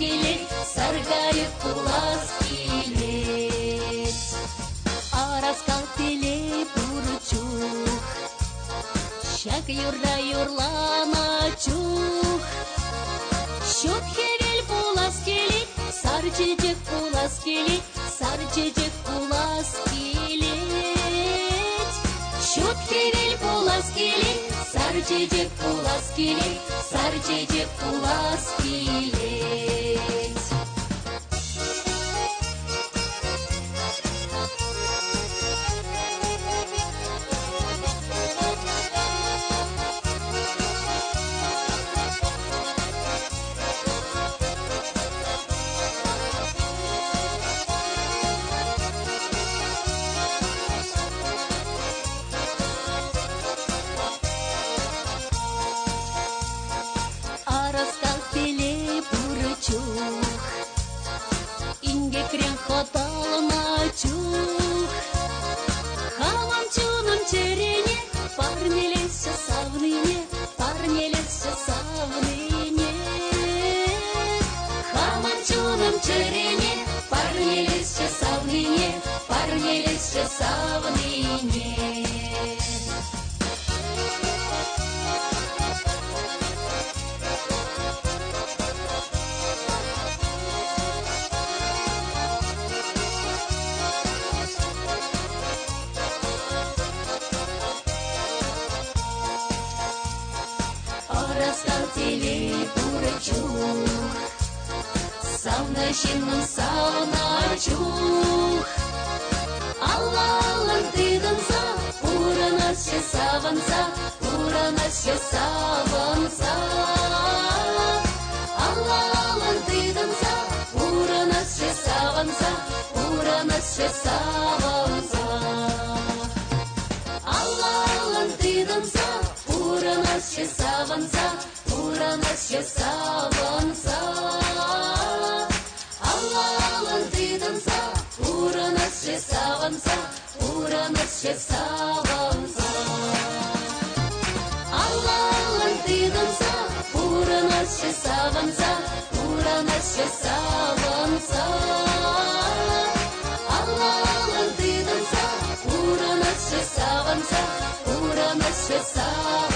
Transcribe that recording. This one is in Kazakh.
келет, сарғайып құлас келет. Араскал телей бурчух, шак юрда юрлама чух. Шот хевел пулас келет, сар чечек пулас келет, сар чечек пулас келет. Шот хевел пулас келет, сар чечек пулас келет, сар чечек пулас келет. Инге крем хоталма чух, халам чуным черене, парнелесе савныне, парнелесе савныне. Халам чуным черене, парнелесе савныне, парнелесе савныне. Араскал телей бурчух, сауна шинның сауна чух. Аллалың тыдынса, уранасшы саванса, уранасшы саванса. Аллалың тыдынса, уранасшы саванса, уранасшы саванса. Аллалың тыдынса, уранасшы саванса, уранасшы саванса. Аллалың тыдынса, уранасшы саванса, уранасшы саванса. Аллалың тыдынса, уранасшы саванса, уранасшы саванса. Аллалың тыдынса, уранасшы саванса, уранасшы саванса.